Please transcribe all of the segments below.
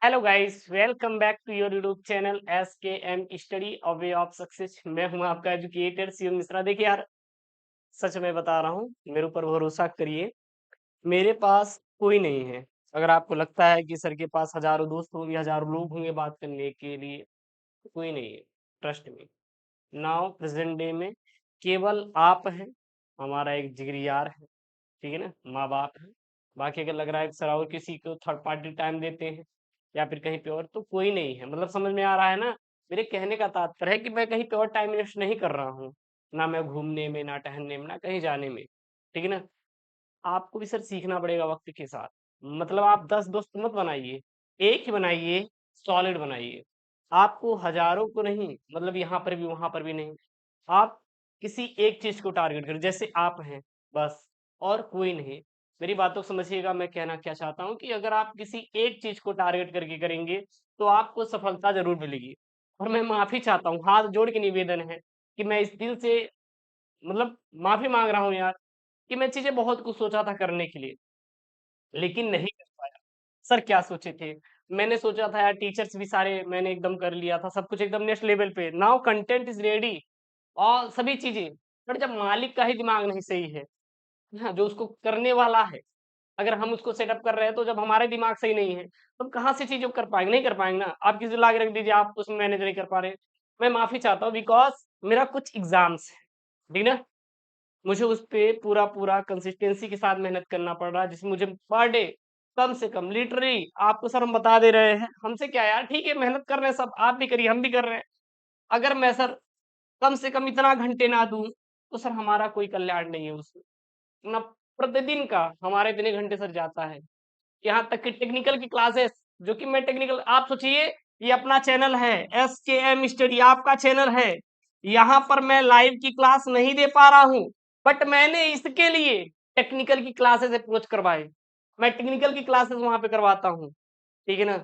Hello guys, welcome back to your YouTube channel S K M study a way of success. मैं हूं आपका educator Shiv Mishra. देखिए यार, सच में बता रहा हूं, मेरे ऊपर भरोसा करिए। मेरे पास कोई नहीं है। अगर आपको लगता है कि सर के पास हजारों दोस्त होंगे, हजारों लोग होंगे बात करने के लिए, तो कोई नहीं है। Trust me. Now present day में केवल आप हैं, हमारा एक जिगरी यार है, ठीक है ना, माँ बाप है। बाकी अगर लग रहा है कि सर और किसी को थर्ड पार्टी टाइम देते हैं या फिर कहीं पे और, तो कोई नहीं है। मतलब समझ में आ रहा है ना। मेरे कहने का तात्पर्य है कि मैं कहीं पे और टाइम इन्वेस्ट नहीं कर रहा हूँ, ना मैं घूमने में, ना टहलने में, ना कहीं जाने में। ठीक है ना। आपको भी सर सीखना पड़ेगा वक्त के साथ। मतलब आप 10 दोस्त मत बनाइए, एक ही बनाइए, सॉलिड बनाइए। आपको हजारों को नहीं, मतलब यहाँ पर भी वहां पर भी नहीं। आप किसी एक चीज को टारगेट करें, जैसे आप हैं, बस, और कोई नहीं। मेरी बातों को समझिएगा, मैं कहना क्या चाहता हूँ कि अगर आप किसी एक चीज को टारगेट करके करेंगे तो आपको सफलता जरूर मिलेगी। और मैं माफी चाहता हूँ, हाथ जोड़ के निवेदन है कि मैं इस दिल से, मतलब माफी मांग रहा हूँ यार, कि मैं चीजें बहुत कुछ सोचा था करने के लिए, लेकिन नहीं कर पाया। सर क्या सोचे थे? मैंने सोचा था यार, टीचर्स भी सारे मैंने एकदम कर लिया था, सब कुछ एकदम नेक्स्ट लेवल पे, नाउ कंटेंट इज रेडी और सभी चीजें। बट जब मालिक का ही दिमाग नहीं सही है, हाँ, जो उसको करने वाला है, अगर हम उसको सेटअप कर रहे हैं, तो जब हमारे दिमाग सही नहीं है तो हम कहाँ से चीजों को कर पाएंगे? नहीं कर पाएंगे ना। आप किसी को ला के रख दीजिए, आप उसमें मैनेज नहीं कर पा रहे। मैं माफी चाहता हूँ, बिकॉज मेरा कुछ एग्जाम्स है, ठीक ना। मुझे उस पे पूरा पूरा कंसिस्टेंसी के साथ मेहनत करना पड़ रहा है, जिसमें मुझे पर डे कम से कम, लिटरली आपको सर हम बता दे रहे हैं, हमसे क्या यार, ठीक है मेहनत कर रहे हैं सब, आप भी करिए हम भी कर रहे हैं। अगर मैं सर कम से कम इतना घंटे ना दूं, तो सर हमारा कोई कल्याण नहीं है उसमें ना। प्रतिदिन का हमारे इतने घंटे सर जाता है। यहाँ तक कि टेक्निकल की क्लासेस, जो कि मैं टेक्निकल, आप सोचिए, ये अपना चैनल है, एस के एम स्टडी आपका चैनल है। यहाँ पर मैं लाइव की क्लास नहीं दे पा रहा हूँ, बट मैंने इसके लिए टेक्निकल की क्लासेस अप्रोच करवाए। मैं टेक्निकल की क्लासेस वहां पे करवाता हूँ, ठीक है ना।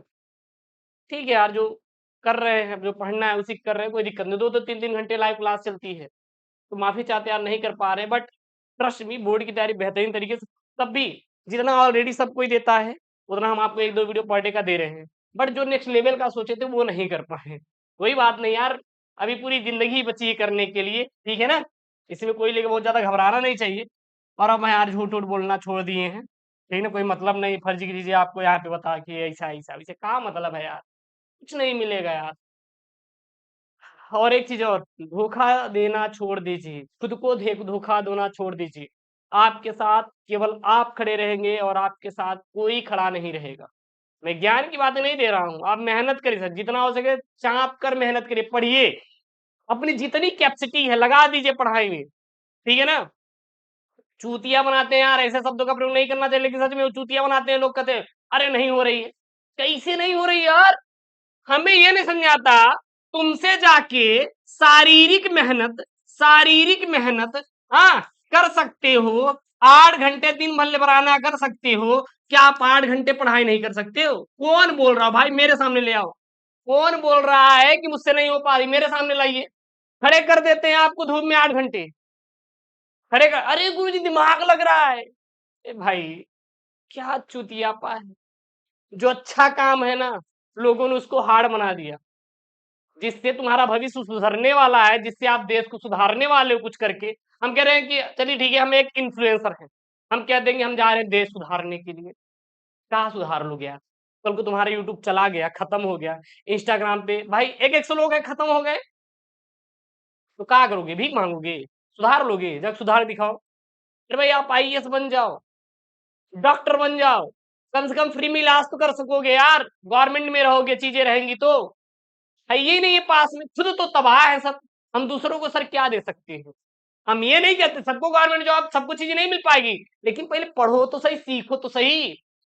ठीक है यार, जो कर रहे हैं, जो पढ़ना है उसी कर रहे हैं, कोई दिक्कत नहीं। 2-2 3-3 घंटे लाइव क्लास चलती है, तो माफी चाहते हैं यार, नहीं कर पा रहे। बट ट्रस्ट मी, बोर्ड की तैयारी बेहतरीन तरीके से, तब भी जितना ऑलरेडी सब कोई देता है, उतना हम आपको 1-2 वीडियो पर डे का दे रहे हैं। बट जो नेक्स्ट लेवल का सोचे थे वो नहीं कर पाए। कोई बात नहीं यार, अभी पूरी जिंदगी बची है करने के लिए, ठीक है ना। इसमें कोई लेके बहुत ज्यादा घबराना नहीं चाहिए। और अब यार झूठ उठ बोलना छोड़ दिए हैं, ठीक है ना। कोई मतलब नहीं फर्जी की चीजें आपको यहाँ पे बता के ऐसा ऐसा, इसे क्या मतलब है यार, कुछ नहीं मिलेगा यार। और एक चीज और, धोखा देना छोड़ दीजिए, खुद को धोखा देना छोड़ दीजिए। आपके साथ केवल आप खड़े रहेंगे और आपके साथ कोई खड़ा नहीं रहेगा। मैं ज्ञान की बातें नहीं दे रहा हूं, आप मेहनत करिए सर, जितना हो सके चाप कर मेहनत करिए, पढ़िए, अपनी जितनी कैपेसिटी है लगा दीजिए पढ़ाई में, ठीक है ना। चूतिया बनाते हैं यार, ऐसे शब्दों का प्रयोग नहीं करना चाहिए, लेकिन सच में वो चूतिया बनाते हैं। लोग कहते हैं अरे नहीं हो रही है, कैसे नहीं हो रही यार? हमें ये नहीं समझ आता, तुमसे जाके शारीरिक मेहनत, हाँ, कर सकते हो। 8 घंटे दिन भर लेबराना कर सकते हो, क्या आप 8 घंटे पढ़ाई नहीं कर सकते हो? कौन बोल रहा भाई, मेरे सामने ले आओ। कौन बोल रहा है कि मुझसे नहीं हो पा रही? मेरे सामने लाइए, खड़े कर देते हैं आपको धूप में 8 घंटे खड़े कर। अरे गुरुजी दिमाग लग रहा है। ए भाई, क्या चुतियापा है। जो अच्छा काम है ना, लोगों ने उसको हार्ड बना दिया। जिससे तुम्हारा भविष्य सुधरने वाला है, जिससे आप देश को सुधारने वाले हो कुछ करके, हम कह रहे हैं कि चलिए ठीक है, हम एक इन्फ्लुएंसर हैं, हम कह देंगे हम जा रहे हैं देश सुधारने के लिए। कहाँ सुधार लोगे यार? कल को तुम्हारा यूट्यूब चला गया, खत्म हो गया, इंस्टाग्राम पे भाई 100 लोग हैं, खत्म हो गए, तो क्या करोगे? भीख मांगोगे? सुधार लोगे? जब सुधार दिखाओ। अरे भाई, आप आईएएस बन जाओ, डॉक्टर बन जाओ, कम से कम फ्री में इलाज तो कर सकोगे यार। गवर्नमेंट में रहोगे, चीजें रहेंगी तो है ही नहीं है पास में, खुद तो तबाह है सब। हम दूसरों को सर क्या दे सकते हैं? हम ये नहीं कहते सबको गवर्नमेंट जॉब, सबको चीजें नहीं मिल पाएगी, लेकिन पहले पढ़ो तो सही, सीखो तो सही।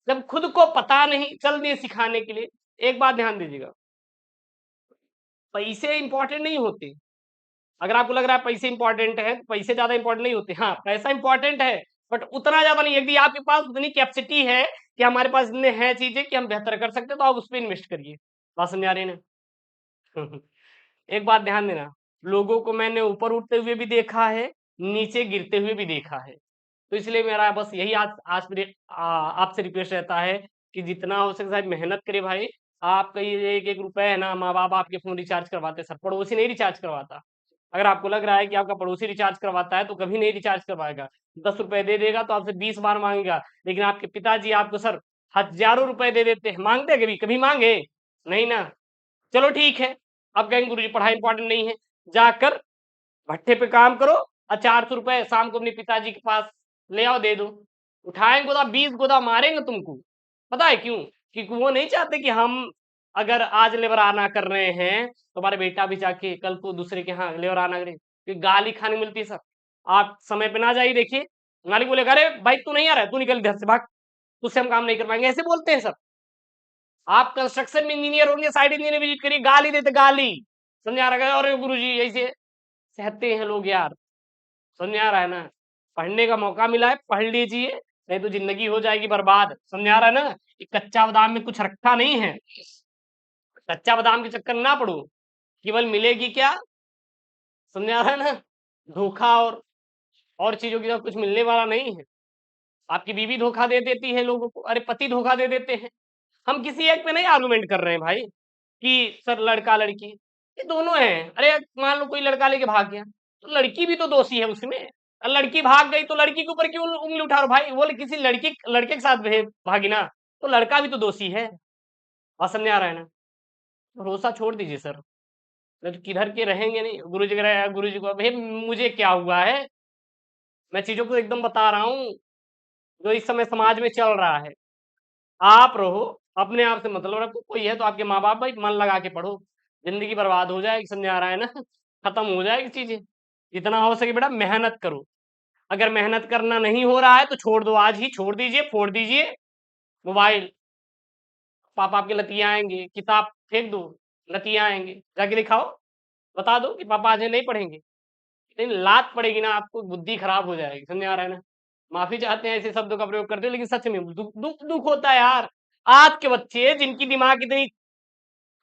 जब खुद को पता नहीं, चल दिए सिखाने के लिए। एक बात ध्यान दीजिएगा, पैसे इंपॉर्टेंट नहीं होते। अगर आपको लग रहा है पैसे इंपॉर्टेंट है, तो पैसे ज्यादा इंपॉर्टेंट नहीं होते। हाँ, पैसा इंपॉर्टेंट है, बट उतना ज्यादा नहीं। यदि आपके पास उतनी कैपेसिटी है कि हमारे पास इतने हैं चीजें कि हम बेहतर कर सकते हैं, तो आप उस पर इन्वेस्ट करिए। बात समझ आ रही है ना? एक बात ध्यान देना, लोगों को मैंने ऊपर उठते हुए भी देखा है, नीचे गिरते हुए भी देखा है। तो इसलिए मेरा बस यही आज आज आपसे रिक्वेस्ट रहता है कि जितना हो सके साहब मेहनत करे भाई। आपका ये 1-1 रुपए है ना, माँ-बाप आपके फ़ोन रिचार्ज करवाते सर, पड़ोसी नहीं रिचार्ज करवाता। अगर आपको लग रहा है कि आपका पड़ोसी रिचार्ज करवाता है, तो कभी नहीं रिचार्ज करवाएगा। 10 रुपए दे देगा तो आपसे 20 बार माँगेगा, लेकिन आपके पिताजी आपको सर हज़ारों रुपए दे देते हैं। माँगते हैं कभी? कभी माँगे? नहीं ना। चलो ठीक है, अब कहेंगे गुरुजी पढ़ाई इम्पोर्टेंट नहीं है, जाकर भट्ठे पे काम करो और 400 रुपए शाम को अपने पिताजी के पास ले आओ, दे दो। उठाएंगे गोदा 20 गोदा मारेंगे तुमको। पता है क्यों? क्योंकि वो नहीं चाहते कि हम अगर आज लेबराना कर रहे हैं तो हमारा बेटा भी जाके कल को दूसरे के यहाँ लेबराना करे, क्योंकि गाली खाने मिलती है सर। आप समय पे ना जाइए, देखिए मालिक बोलेगा अरे भाई तू नहीं आ रहा है, तू निकल इधर से भाग, तुझसे हम काम नहीं कर पाएंगे, ऐसे बोलते हैं सर। आप कंस्ट्रक्शन में इंजीनियर होंगे, साइड इंजीनियर विजिट करिए, गाली देते गाली। समझा रहा है? और गुरु जी ऐसे सहते हैं लोग यार। समझ आ रहा है ना? पढ़ने का मौका मिला है, पढ़ लीजिए, नहीं तो जिंदगी हो जाएगी बर्बाद। समझ आ रहा है ना? कि कच्चा बादाम में कुछ रखा नहीं है। कच्चा बादाम के चक्कर में ना पड़ो, केवल मिलेगी क्या? समझ आ रहा है ना? धोखा और चीजों की तरफ कुछ मिलने वाला नहीं है। आपकी बीवी धोखा दे देती है लोगों को, अरे पति धोखा दे देते हैं। हम किसी एक पे नहीं आर्गुमेंट कर रहे हैं भाई कि सर लड़का लड़की, ये दोनों हैं। अरे मान लो कोई लड़का लेके भाग गया, तो लड़की भी तो दोषी है उसमें। लड़की भाग गई तो लड़की के ऊपर क्यों उंगली उठा रहे हो भाई? वो किसी लड़की लड़के के साथ भागी ना, तो लड़का भी तो दोषी है। और समझ आ रहा है ना? भरोसा छोड़ दीजिए सर, नहीं तो किधर के रहेंगे नहीं। गुरु जी को भाई मुझे क्या हुआ है, मैं चीजों को एकदम बता रहा हूँ जो इस समय समाज में चल रहा है। आप रहो, अपने आप से मतलब रखो। कोई है तो आपके माँ बाप, भाई मन लगा के पढ़ो, जिंदगी बर्बाद हो जाएगी। समझ आ रहा है ना? खत्म हो जाएगी चीजें। जितना हो सके बेटा मेहनत करो। अगर मेहनत करना नहीं हो रहा है तो छोड़ दो, आज ही छोड़ दीजिए, फोड़ दीजिए मोबाइल। पापा आपके लतिया आएंगे, किताब फेंक दो, लतिया आएंगे, जाके दिखाओ, बता दो कि पापा आज नहीं पढ़ेंगे। लेकिन लात पड़ेगी ना आपको, बुद्धि खराब हो जाएगी। समझ आ रहा है ना? माफी चाहते हैं ऐसे शब्दों का प्रयोग करते हो, लेकिन सच में दुख दुख दुख होता है यार। आज के बच्चे जिनकी दिमाग इतनी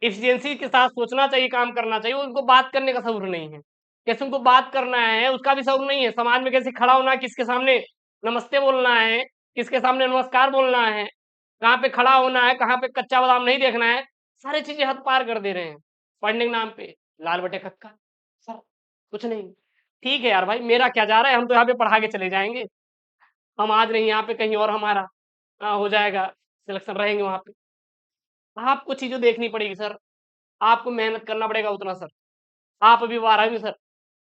एफिशिएंसी के साथ सोचना चाहिए, काम करना चाहिए, उनको बात करने का शऊर नहीं है। कैसे उनको बात करना है उसका भी शऊर नहीं है। समाज में कैसे खड़ा होना है, किसके सामने नमस्ते बोलना है, किसके सामने नमस्कार बोलना है, कहाँ पे खड़ा होना है, कहाँ पे कच्चा बादाम नहीं देखना है, सारी चीजें हद पार कर दे रहे हैं पढ़ने के नाम पे। लाल बटे खक्का सर, कुछ नहीं। ठीक है यार भाई, मेरा क्या जा रहा है, हम तो यहाँ पे पढ़ा के चले जाएंगे। हम आज नहीं, यहाँ पे कहीं और हमारा हो जाएगा, सिलेक्शन रहेंगे वहां पे। आपको चीजें देखनी पड़ेगी सर, आपको मेहनत करना पड़ेगा उतना सर। आप अभी 12वीं सर,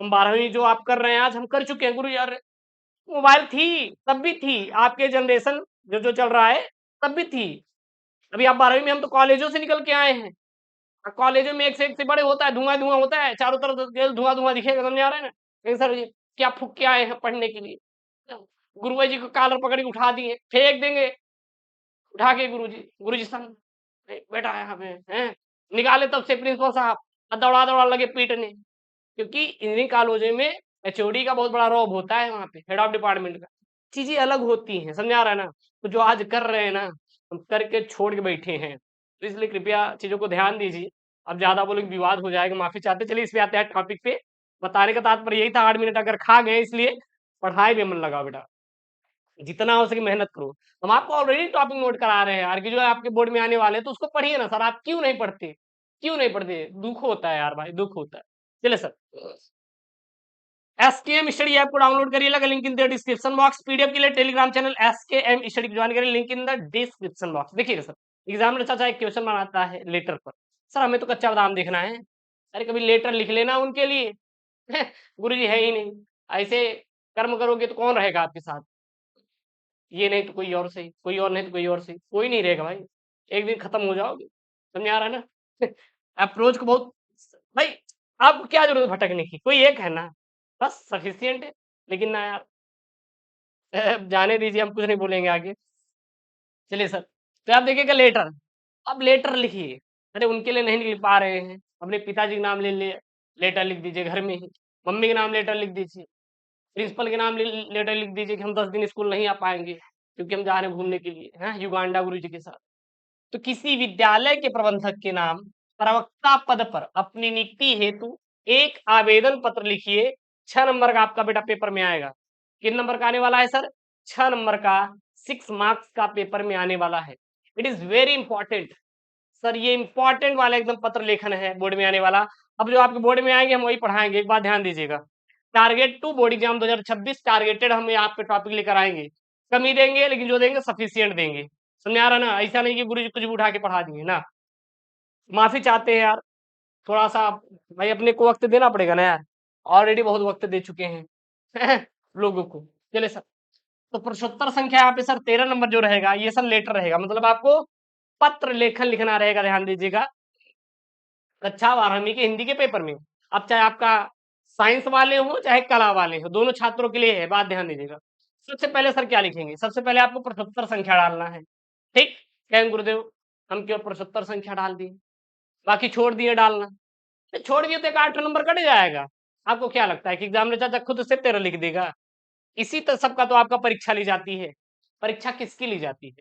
हम 12वीं जो आप कर रहे हैं आज हम कर चुके हैं गुरु यार। मोबाइल थी, तब भी थी, आपके जनरेशन जो जो चल रहा है तब भी थी। अभी आप 12वीं में, हम तो कॉलेजों से निकल के आए हैं। कॉलेजों में एक से बड़े होता है, धुआं धुआं होता है चारों तरफ, तो केवल धुआं धुआं दिखेगा। समझ आ रहा है ना? लेकिन सर ये क्या फूक के आए हैं पढ़ने के लिए? गुरुजी जी को कॉलर पकड़ के उठा दिए, फेंक देंगे उठा के। गुरुजी सन बेटा यहाँ पे हैं, निकाले तब से प्रिंसिपल साहब और दौड़ा दौड़ा लगे पीटने। क्योंकि इंजीनियरिंग कॉलेजों में एचओडी का बहुत बड़ा रोब होता है, वहां पे हेड ऑफ डिपार्टमेंट का। चीजें अलग होती हैं। समझ आ रहा है ना? तो जो आज कर रहे हैं ना, हम करके छोड़ के बैठे हैं, तो इसलिए कृपया चीजों को ध्यान दीजिए। अब ज्यादा बोलेंगे विवाद हो जाएगा, माफी चाहते। चलिए इस पे आते हैं टॉपिक पे। बताने का तात्पर्य यही था, 8 मिनट अगर खा गए, इसलिए पढ़ाई में मन लगाओ बेटा, जितना हो सके मेहनत करो। हम आपको ऑलरेडी टॉपिक नोट करा रहे हैं यार, कि जो है आपके बोर्ड में आने वाले हैं, तो उसको पढ़िए ना सर। आप क्यों नहीं पढ़ते? क्यों नहीं पढ़ते? दुख होता है यार भाई, दुख होता है। चलिए सर, एसकेएम स्टडी ऐप को डाउनलोड करिए, लगा link in the description box. PDF के लिए Telegram channel SKM study join करिए, link in the description box. देखिए सर, एग्जामिनर चाचा एक क्वेश्चन बनाता है लेटर पर, सर हमें तो कच्चा बादाम देखना है। अरे कभी लेटर लिख लेना उनके लिए। गुरुजी है ही नहीं, ऐसे कर्म करोगे तो कौन रहेगा आपके साथ? ये नहीं तो कोई और सही, कोई और नहीं तो कोई और सही, कोई नहीं रहेगा भाई। एक दिन खत्म हो जाओगे। समझ आ रहा है ना? अप्रोच को बहुत, भाई आपको क्या जरूरत है भटकने की? कोई एक है ना, बस सफिशियंट है। लेकिन ना यार, जाने दीजिए, हम कुछ नहीं बोलेंगे आगे। चलिए सर, तो आप देखिएगा लेटर। अब लेटर लिखिए। अरे उनके लिए नहीं लिख पा रहे हैं, अपने पिताजी के नाम ले लेटर लिख दीजिए घर में ही। मम्मी के नाम लेटर लिख दीजिए। प्रिंसिपल के नाम लेटर लिख दीजिए कि हम 10 दिन स्कूल नहीं आ पाएंगे, क्योंकि हम जा रहे हैं घूमने के लिए, हैं युगांडा गुरु जी के साथ। तो किसी विद्यालय के प्रबंधक के नाम प्रवक्ता पद पर अपनी नियुक्ति हेतु एक आवेदन पत्र लिखिए। 6 नंबर का आपका बेटा पेपर में आएगा। किन नंबर का आने वाला है सर? 6 नंबर का, 6 मार्क्स का पेपर में आने वाला है। It is very important. Sir ये इंपॉर्टेंट वाला एकदम पत्र लेखन है बोर्ड में आने वाला। अब जो आपके बोर्ड में आएंगे हम वही पढ़ाएंगे, एक बात ध्यान दीजिएगा। Target to board exam 2026 targeted हम यहाँ पे टॉपिक लेकर आएंगे। कमी देंगे लेकिन जो देंगे सफिशियंट देंगे। समझ आ रहा ना? ऐसा नहीं कि गुरु जी कुछ भी उठा के पढ़ा दिए ना। माफी चाहते हैं यार, थोड़ा सा भाई अपने को वक्त देना पड़ेगा ना यार। ऑलरेडी बहुत वक्त दे चुके हैं लोगों को। चले सर, तो प्रश्नोत्तर संख्या यहाँ पे सर 13 नंबर जो रहेगा ये सर लेटर रहेगा, मतलब आपको पत्र लेखन लिखना रहेगा। ध्यान दीजिएगा, कक्षा 12वीं के हिंदी के पेपर में। अब चाहे आपका साइंस वाले हो चाहे कला वाले हो, दोनों छात्रों के लिए है, बात ध्यान दीजिएगा। सबसे पहले सर क्या लिखेंगे? सबसे पहले आपको प्रश्नोत्तर संख्या डालना है। ठीक, कहें गुरुदेव हम केवल प्रश्नोत्तर संख्या डाल दिए, बाकी छोड़ दिए डालना। तो छोड़ दिए तो एक 8 नंबर कट जाएगा। आपको क्या लगता है कि एग्जाम में चाचा खुद से 13 लिख देगा? इसी तो सबका तो आपका परीक्षा ली जाती है। परीक्षा किसकी ली जाती है?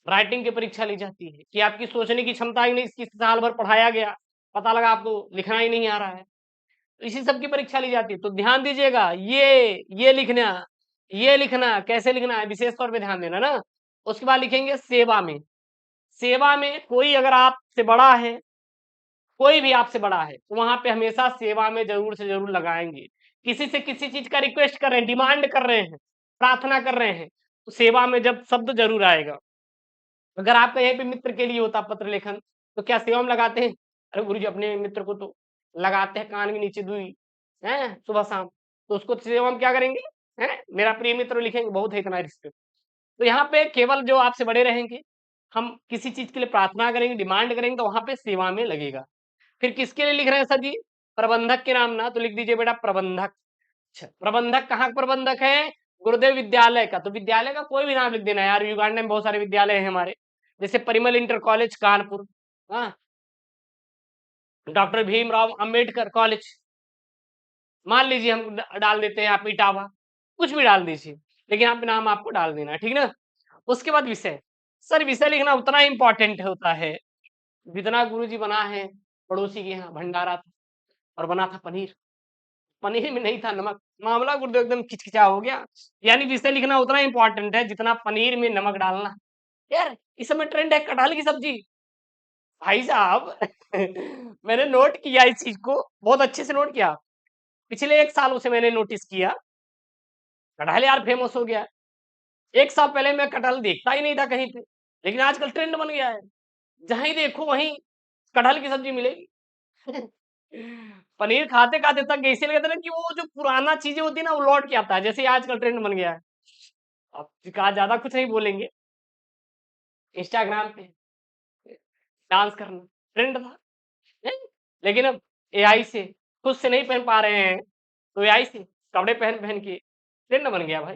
राइटिंग की परीक्षा ली जाती है कि आपकी सोचने की क्षमता ही नहीं, इसकी साल भर पढ़ाया गया, पता लगा आपको लिखना ही नहीं आ रहा है, तो इसी सब की परीक्षा ली जाती है। तो ध्यान दीजिएगा, ये लिखना, ये लिखना कैसे लिखना है विशेष तौर पे ध्यान देना ना। उसके बाद लिखेंगे सेवा में। सेवा में कोई अगर आपसे बड़ा है, कोई भी आपसे बड़ा है, तो वहां पे हमेशा सेवा में जरूर से जरूर लगाएंगे। किसी से किसी चीज का रिक्वेस्ट कर रहे हैं, डिमांड कर रहे हैं, प्रार्थना कर रहे हैं, तो सेवा में जब शब्द जरूर आएगा। अगर आपका यहीं पे मित्र के लिए होता पत्र लेखन, तो क्या सेवा में लगाते हैं? अरे गुरु जी अपने मित्र को तो लगाते हैं कान के नीचे दुई है सुबह शाम, तो उसको सेवा में क्या करेंगे? हैं मेरा प्रिय मित्र लिखेंगे, बहुत है इतना रिश्ते। तो यहाँ पे केवल जो आपसे बड़े रहेंगे, हम किसी चीज के लिए प्रार्थना करेंगे, डिमांड करेंगे, तो वहां पे सेवा में लगेगा। फिर किसके लिए लिख रहे हैं सर जी? प्रबंधक के नाम ना, तो लिख दीजिए बेटा प्रबंधक। अच्छा, प्रबंधक कहाँ का प्रबंधक है? गुरुदेव विद्यालय का। तो विद्यालय का कोई भी नाम लिख देना यार, युगांडा में बहुत सारे विद्यालय हैं हमारे, जैसे परिमल इंटर कॉलेज कानपुर, हाँ, डॉक्टर भीमराव अंबेडकर कॉलेज, मान लीजिए हम डाल देते हैं, आप इटावा, कुछ भी डाल दीजिए, लेकिन यहाँ पे नाम आपको डाल देना है, ठीक ना? उसके बाद विषय। सर विषय लिखना उतना इंपॉर्टेंट होता है जितना गुरुजी बना है पड़ोसी के यहाँ भंडारा था और बना था पनीर, पनीर में नहीं था नमक, मामला गुरुदेव एकदम किचकिचा हो गया। यानी विषय लिखना उतना इंपॉर्टेंट है जितना पनीर में नमक डालना। यार इस समय ट्रेंड है कटहल की सब्जी, भाई साहब मैंने नोट किया इस चीज को, बहुत अच्छे से नोट किया। पिछले 1 सालों से मैंने नोटिस किया कटहल यार फेमस हो गया। 1 साल पहले मैं कटहल देखता ही नहीं था कहीं पे, लेकिन आजकल ट्रेंड बन गया है, जहां ही देखो वहीं कटहल की सब्जी मिलेगी पनीर खाते खाते तक ऐसे लगता है ना कि वो जो पुराना चीजें होती है ना वो लौट के आता है, जैसे आजकल ट्रेंड बन गया है। अब कहा ज्यादा कुछ नहीं बोलेंगे, इंस्टाग्राम पे डांस करना ट्रेंड था, हैं? लेकिन अब एआई से खुद से नहीं पहन पा रहे हैं, तो एआई से कपड़े पहन पहन के ट्रेंड बन गया भाई।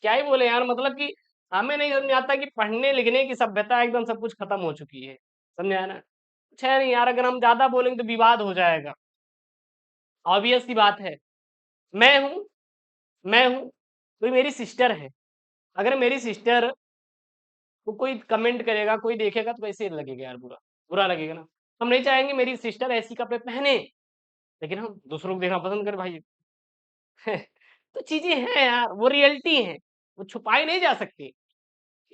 क्या ही बोले यार, मतलब कि हमें नहीं समझ आता कि पढ़ने लिखने की सभ्यता एकदम सब कुछ खत्म हो चुकी है। समझ आया ना? कुछ है नहीं यार, अगर हम ज्यादा बोलेंगे तो विवाद हो जाएगा। ऑब्वियस सी बात है, मैं हूं मैं हूं कोई मेरी सिस्टर है, अगर मेरी सिस्टर को कोई कमेंट करेगा, कोई देखेगा, तो कैसे लगेगा यार? बुरा बुरा लगेगा ना। हम नहीं चाहेंगे मेरी सिस्टर ऐसी कपड़े पहने, लेकिन हम दूसरों को देखना पसंद करें भाई तो चीजें हैं यार, वो रियलिटी है, वो छुपाई नहीं जा सकती।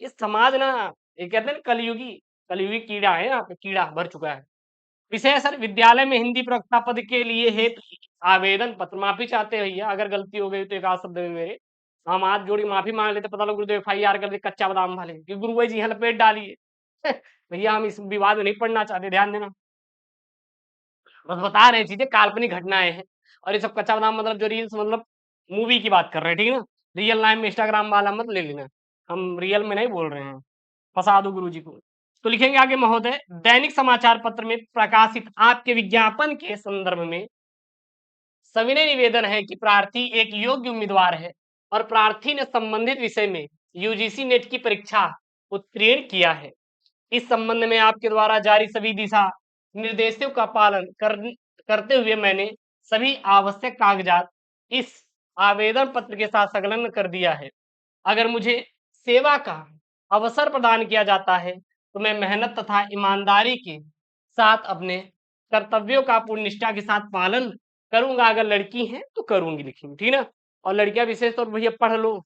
इस समाज ना, ये कहते हैं ना कलयुगी, कलयुगी कीड़ा है, यहाँ पे कीड़ा भर चुका है। विषय है सर विद्यालय में हिंदी प्रवक्ता पद के लिए हेतु आवेदन पत्र। माफी चाहते हैं भैया, अगर गलती हो गई तो एक आध शब्द में मेरे, हम हाथ जोड़ी माफी मांग लेते, पता लग गुरुदेव FIR कर दे कच्चा बादाम वाले कि गुरु जी यहाँ लपेट डालिए भैया हम इस विवाद में नहीं पढ़ना चाहते, ध्यान देना, बस बता रहे हैं चीजें, काल्पनिक घटनाएं हैं। और ये सब कच्चा बादाम मतलब जो रील्स, मतलब मूवी की बात कर रहे हैं, ठीक है ना? रियल लाइफ में इंस्टाग्राम वाला मत ले लेना, हम रियल में नहीं बोल रहे हैं, फंसा दो गुरु जी को। तो लिखेंगे आगे, महोदय दैनिक समाचार पत्र में प्रकाशित आपके विज्ञापन के संदर्भ में सविनय निवेदन है कि प्रार्थी एक योग्य उम्मीदवार है और प्रार्थी ने संबंधित विषय में यूजीसी नेट की परीक्षा उत्तीर्ण किया है। इस संबंध में आपके द्वारा जारी सभी दिशा निर्देशों का पालन करते हुए मैंने सभी आवश्यक कागजात इस आवेदन पत्र के साथ संलग्न कर दिया है। अगर मुझे सेवा का अवसर प्रदान किया जाता है तो मैं मेहनत तथा ईमानदारी के साथ अपने कर्तव्यों का पूर्ण निष्ठा के साथ पालन करूंगा। अगर लड़की हैं तो करूंगी, लिखेंगे, ठीक ना? और लड़कियां विशेष तौर पर भैया पढ़ लो,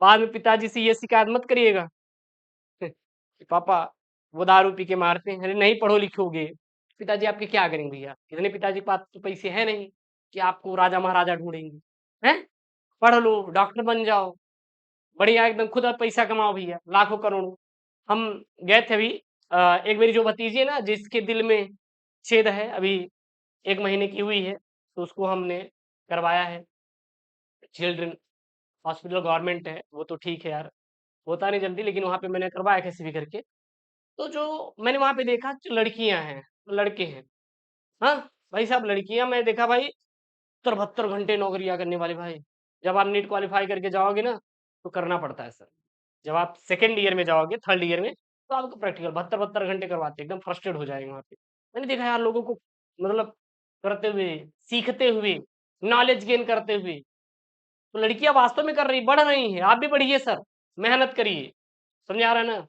बाद में पिताजी से ये शिकायत मत करिएगा कि पापा वो दारू पी के मारते हैं, अरे नहीं पढ़ो लिखोगे, पिताजी आपके क्या करेंगे भैया? इतने पिताजी के पास तो पैसे हैं नहीं कि आपको राजा महाराजा ढूँढेंगे, हैं? पढ़ लो, डॉक्टर बन जाओ, बढ़िया एकदम खुद आप पैसा कमाओ भैया, लाखों करोड़ों। हम गए थे अभी एक मेरी जो भतीजी है ना जिसके दिल में छेद है, अभी 1 महीने की हुई है, तो उसको हमने करवाया है। चिल्ड्रन हॉस्पिटल गवर्नमेंट है, वो तो ठीक है यार, होता नहीं जल्दी लेकिन वहाँ पे मैंने करवाया कैसे भी करके। तो जो मैंने वहाँ पे देखा जो लड़कियाँ हैं, लड़के हैं, हाँ? भाई साहब लड़कियाँ मैं देखा भाई 72 घंटे नौकरियाँ करने वाले भाई। जब आप नीट क्वालीफाई करके जाओगे ना, तो करना पड़ता है सर। जब आप सेकंड ईयर में जाओगे, थर्ड ईयर में, तो आपको प्रैक्टिकल 72-72 घंटे करवाते हैं, एकदम फ्रस्ट्रेट हो जाएँगे वहाँ पे। मैंने देखा यार लोगों को मतलब करते हुए, सीखते हुए, नॉलेज गेन करते हुए, तो लड़कियाँ वास्तव में कर रही, बढ़ रही हैं, आप भी बढ़िए सर, मेहनत करिए, समझ आ रहा है ना?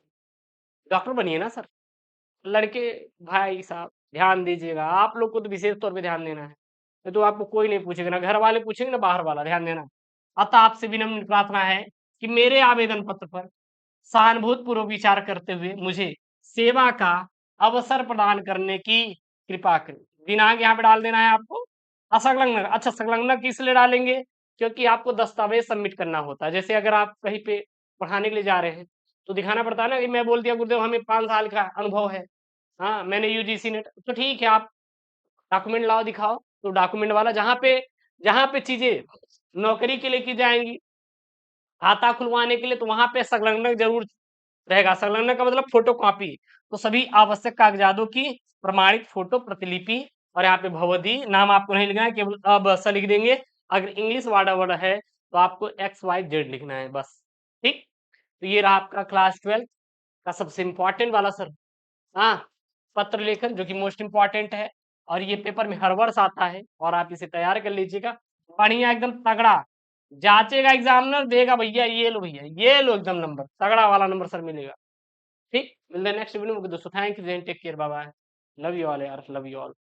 डॉक्टर बनिए ना सर। लड़के भाई साहब ध्यान दीजिएगा, आप लोग को तो विशेष तौर पे ध्यान देना है, नहीं तो आपको कोई नहीं पूछेगा, ना घर वाले पूछेंगे ना बाहर वाला, ध्यान देना। अतः आपसे विनम्र प्रार्थना है कि मेरे आवेदन पत्र पर सहानुभूतिपूर्वक विचार करते हुए मुझे सेवा का अवसर प्रदान करने की कृपा करें। दिनांक यहाँ पे डाल देना है आपको। असंलग्न, अच्छा संलग्न किस लिए डालेंगे? क्योंकि आपको दस्तावेज सबमिट करना होता है। जैसे अगर आप कहीं पे पढ़ाने के लिए जा रहे हैं, तो दिखाना पड़ता है ना कि मैं बोल दिया गुरुदेव हमें 5 साल का अनुभव है। हाँ, मैंने यूजीसी नेट तो ठीक है आप डॉक्यूमेंट लाओ दिखाओ, तो डॉक्यूमेंट वाला जहाँ पे चीज़ें नौकरी के लिए की जाएँगी, खाता खुलवाने के लिए तो वहाँ पे संलग्नक ज़रूर रहेगा। संलग्नक का मतलब फ़ोटोकॉपी, तो सभी आवश्यक कागज़ातों की प्रमाणित फ़ोटो प्रतिलिपि और यहाँ पे भवदी नाम आपको नहीं लिखना है, केवल अ, ब, स लिख देंगे। अगर इंग्लिश वर्ड है, तो आपको एक्स, वाई, जेड लिखना है बस, ठीक? तो ये रहा आपका क्लास 12 का सबसे इम्पोर्टेंट वाला सर हाँ, पत्र लेखन जो कि मोस्ट इम्पोर्टेंट है और ये पेपर में हर वर्ष आता है और आप इसे तैयार कर लीजिएगा। बढ़िया एकदम तगड़ा, जाँचेगा एग्ज़ामिनर देगा भैया भैया, ये लो एकदम नंबर, तगड़ा वाला नंबर सर मिलेगा। ठीक? मिलते हैं नेक्स्ट वीडियो में दोस्तों thank you, take care, bye bye. Love you all यार, लव यू ऑल।